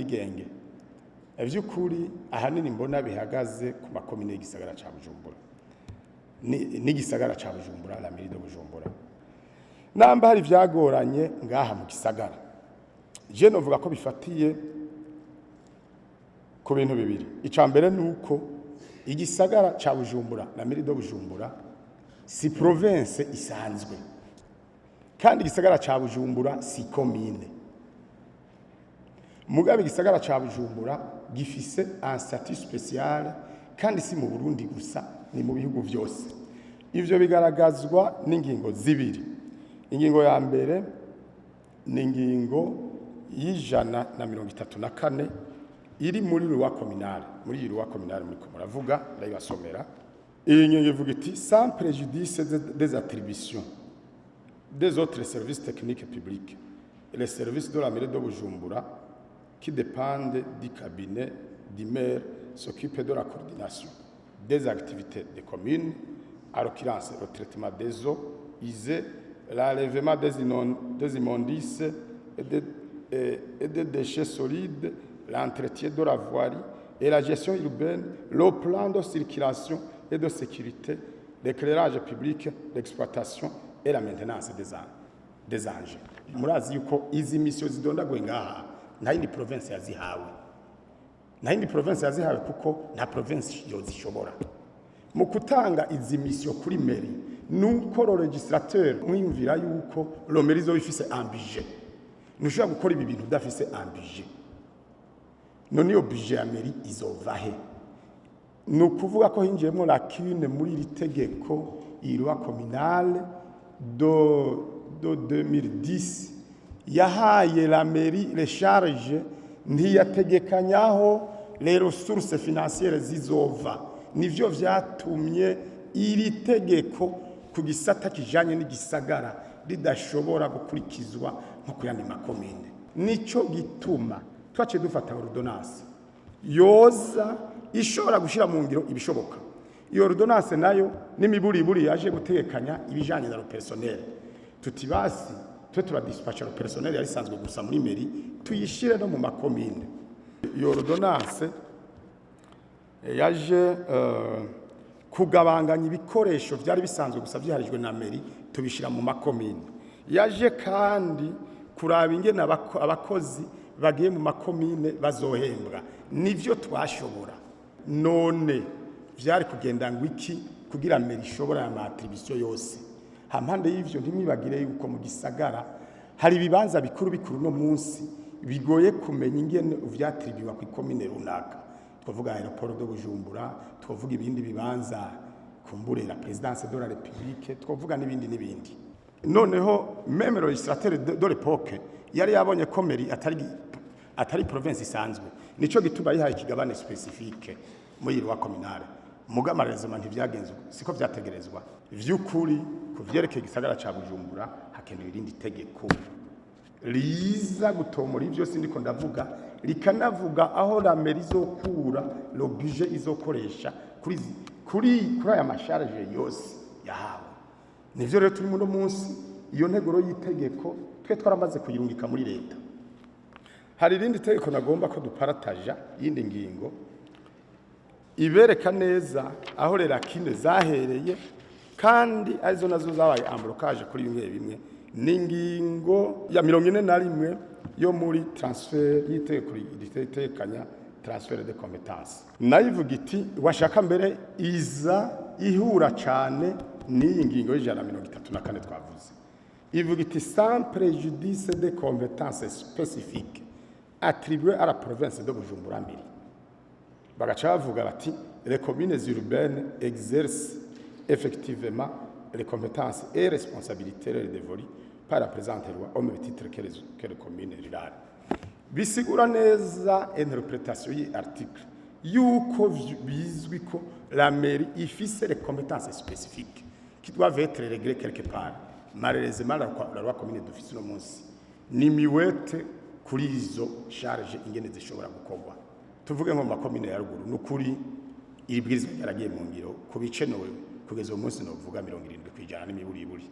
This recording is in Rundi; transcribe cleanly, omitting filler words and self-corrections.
y'ubwigenge ivy'ukuri ahanini mbona bihagaze ku makomine y'igisagara ca Bujumbura n'igisagara ca Bujumbura la mairie de Bujumbura namba hari vyagoranye ngaha mu gisagara je novuga ko bifatiye ku bintu bibiri ica mbere nuko igisagara ca Bujumbura la mairie de Bujumbura si province isanzwe kandi igisagara ca Bujumbura si commune mugabe igisagara ca Bujumbura gifise un statut spécial kandi si mu Burundi gusa ni mu bihugu vyose ivyo bigaragazwa n'ingingo zibiri ingingo ya mbere ni ingingo y'ijana na 34 iri muri loi communale muri loi communale muri muravuga ndayibasomera iyi ngingo ivuga iti sans préjudice des attributions des autres services techniques publics et les services de la mairie de Bujumbura qui dépendent du cabinet du maire s'occupe de la coordination des activités des communes, à l'occurrence le traitement des eaux usées, l'enlèvement des immondices et des déchets solides, l'entretien de la voirie et la gestion urbaine, le plan de circulation et de sécurité, l'éclairage public, l'exploitation et la maintenance des engins. Murazi yuko izi missions zidondagwe ngaha nta yindi province yazihawe kuko nta province yozishobora mu kutanga izi mission kuri mairie nuko le législateur mwimvira yuko lo mairie zo bifise un budget nushobora gukora ibi bintu udafise un budget none yo budget ya mairie izovahe nukuvuga ko hinjiyemo lacune muri iri tegeko loi communale de 2010 yahaye la mairie les charges ntiyategekanyaho les ressources financières zizova nivyo vyatumye iri tegeko ku gisata kijanye n'igisagara ridashobora gukurikizwa nko kuyandi makomine nico gituma twace dufata ordonnance yoza ishobora gushira mu ngiro ibishoboka iyo ordonnance nayo n'imiburiburi yaje gutegekanya ibijanye na personnel tutibasi twe turadispatcha le personnel yari sanzwe gusa muri mairie tuyishire no mu makomine iyo ordonnance yaje kugabanganya ibikoresho byari bisanzwe gusa byiharijwe na mairie tubishira mu makomine yaje kandi kuraba ingene abakozi bagiye mu makomine bazohembwa nivyo twashobora none vyari kugenda ngo iki kugira mairie ishobora ya matribution yose hampande y'ivyo ntimwibagire yuko mu gisagara hari ibibanza bikuru no munsi bigoye kumenya ingene uvyatribiwa ku komine runaka twavuga aeroport de Bujumbura twavuga ibindi bibanza kumbure la présidence de la République twavuga n'ibindi noneho même le législateur de l'époque yari yabonye ko mairie atari province isanzwe nico gituma yihaye ikigabane spécifique muri loi communale mugamarezema ntivyagenzwe siko vyategerezwa vy'ukuri kuvyerekeye igisagara ca Bujumbura hakenewe irindi tegeko riza gutomora ivyo sindiko ndavuga rikanavuga aho la mairie izokura le budget izokoresha kuri aya masharge yose yahawe nivyo rero turi muno munsi iyo nteguro y'itegeko twe twaramaze kuyirungika muri leta hari irindi tegeko nagomba ko duparataja yindi ngingo ibereka neza aho lerakine zahereye kandi arizo nazo zabaye amblocage kuri bimwe n'ingingo ya 41 yo muri transfer y'itekanya transfer de compétences nayivuga iti washaka mbere iza ihura cyane n'iyi ngingo y'ijana 34 twavuze ivuga iti sans préjudice des compétences spécifiques attribuées à la province de Bujumbura mbiri bagaca bavuga bati les communes urbaines exercent effectivement les compétences et responsabilités dévolues par la présente loi au même titre que les communes rurales. Bisigura neza interprétation y article yuko bizwi ko la mairie ifise les compétences spécifiques qui doivent être réglées quelque part. Malheureusement la loi commune d'office no munsi ni miwete kuri izo charge ingene zishobora gukorwa. Tuvuge nko makomine ya ruguru nukuri ibwirizwa yaragiye mu ngiro ku bice nowe kugeza umunsi no vuga 70% n'imiburiburi